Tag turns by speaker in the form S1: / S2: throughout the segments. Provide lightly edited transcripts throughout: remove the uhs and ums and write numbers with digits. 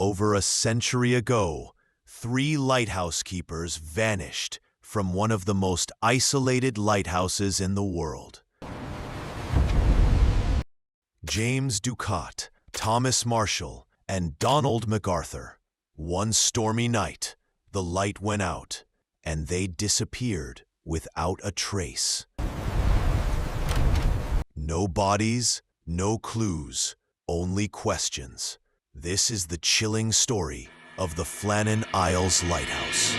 S1: Over a century ago, 3 lighthouse keepers vanished from one of the most isolated lighthouses in the world. James Ducat, Thomas Marshall, and Donald MacArthur. One stormy night, the light went out, and they disappeared without a trace. No bodies, no clues, only questions. This is the chilling story of the Flannan Isles Lighthouse.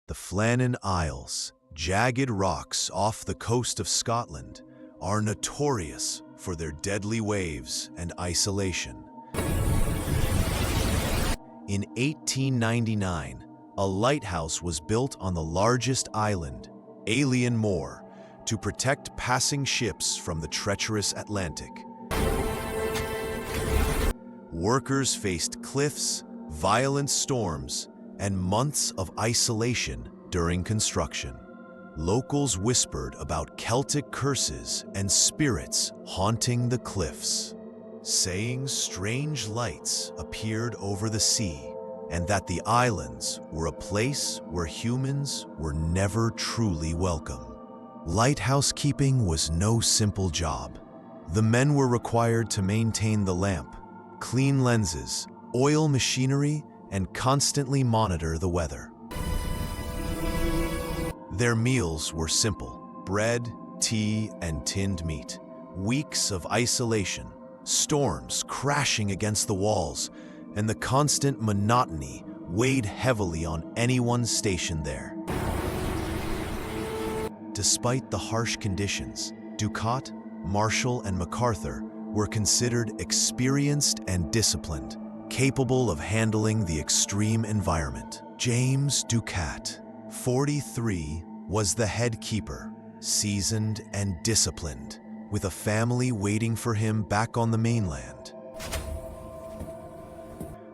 S1: The Flannan Isles, jagged rocks off the coast of Scotland, are notorious for their deadly waves and isolation. In 1899, a lighthouse was built on the largest island, Alien Moor, to protect passing ships from the treacherous Atlantic. Workers faced cliffs, violent storms, and months of isolation during construction. Locals whispered about Celtic curses and spirits haunting the cliffs, saying strange lights appeared over the sea and that the islands were a place where humans were never truly welcome. Lighthouse keeping was no simple job. The men were required to maintain the lamp, clean lenses, oil machinery, and constantly monitor the weather. Their meals were simple: bread, tea, and tinned meat. Weeks of isolation, storms crashing against the walls, and the constant monotony weighed heavily on anyone stationed there. Despite the harsh conditions, Ducat, Marshall, and MacArthur were considered experienced and disciplined, capable of handling the extreme environment. James Ducat, 43, was the head keeper, seasoned and disciplined, with a family waiting for him back on the mainland.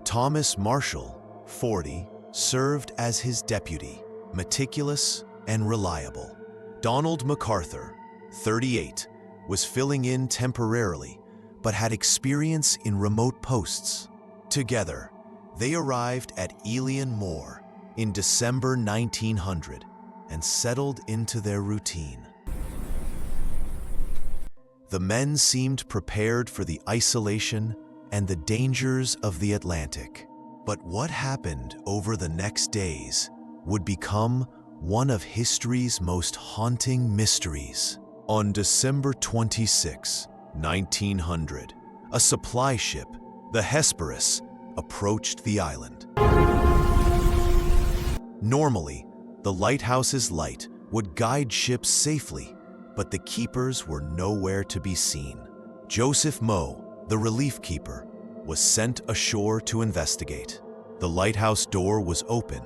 S1: Thomas Marshall, 40, served as his deputy, meticulous and reliable. Donald MacArthur, 38, was filling in temporarily, but had experience in remote posts. Together, they arrived at Alien Moor in December 1900 and settled into their routine. The men seemed prepared for the isolation and the dangers of the Atlantic. But what happened over the next days would become one of history's most haunting mysteries. On December 26, 1900, a supply ship, the Hesperus, approached the island. Normally, the lighthouse's light would guide ships safely, but the keepers were nowhere to be seen. Joseph Moe, the relief keeper, was sent ashore to investigate. The lighthouse door was open,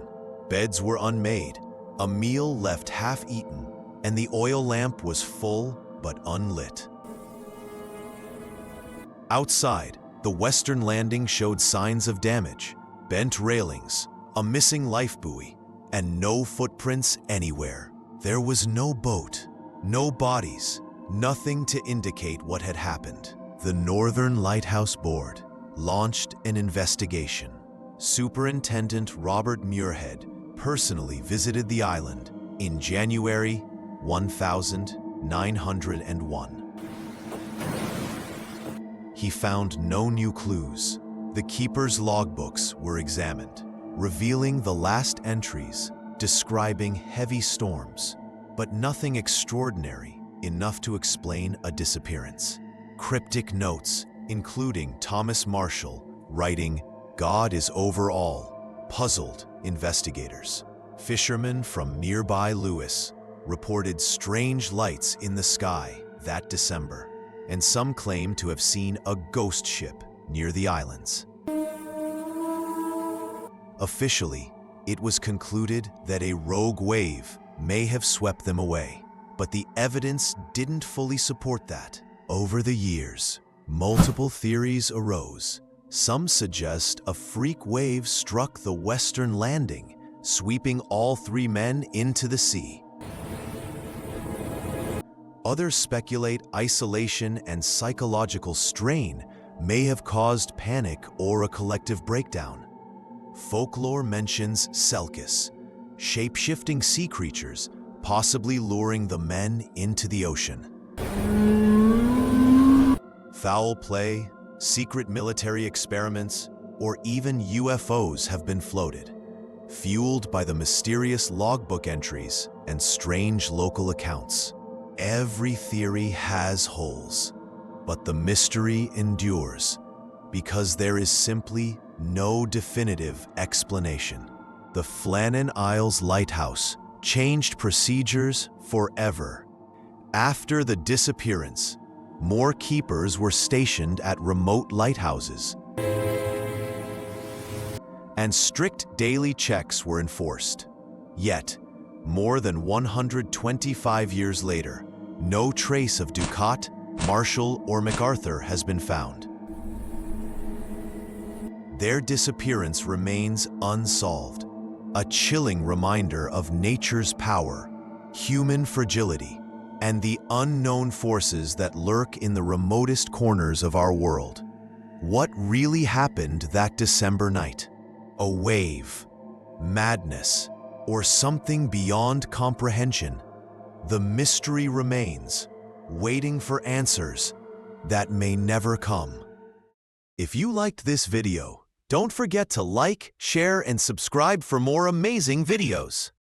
S1: beds were unmade, a meal left half-eaten, and the oil lamp was full but unlit. Outside, the western landing showed signs of damage: bent railings, a missing life buoy, and no footprints anywhere. There was no boat, no bodies, nothing to indicate what had happened. The Northern Lighthouse Board launched an investigation. Superintendent Robert Muirhead personally visited the island in January 1901. He found no new clues. The keeper's logbooks were examined, revealing the last entries describing heavy storms, but nothing extraordinary enough to explain a disappearance. Cryptic notes, including Thomas Marshall writing, "God is over all," puzzled investigators. Fishermen from nearby Lewis reported strange lights in the sky that December, and some claim to have seen a ghost ship near the islands. Officially, it was concluded that a rogue wave may have swept them away, but the evidence didn't fully support that. Over the years, multiple theories arose. Some suggest a freak wave struck the western landing, sweeping all 3 men into the sea. Others speculate isolation and psychological strain may have caused panic or a collective breakdown. Folklore mentions Selkis, shape-shifting sea creatures, possibly luring the men into the ocean. Foul play, secret military experiments, or even UFOs have been floated, fueled by the mysterious logbook entries and strange local accounts. Every theory has holes, but the mystery endures because there is simply no definitive explanation. The Flannan Isles Lighthouse changed procedures forever. After the disappearance, more keepers were stationed at remote lighthouses, and strict daily checks were enforced. Yet, more than 125 years later, no trace of Ducat, Marshall, or MacArthur has been found. Their disappearance remains unsolved, a chilling reminder of nature's power, human fragility, and the unknown forces that lurk in the remotest corners of our world. What really happened that December night? A wave, madness, or something beyond comprehension? The mystery remains, waiting for answers that may never come. If you liked this video, don't forget to like, share, and subscribe for more amazing videos.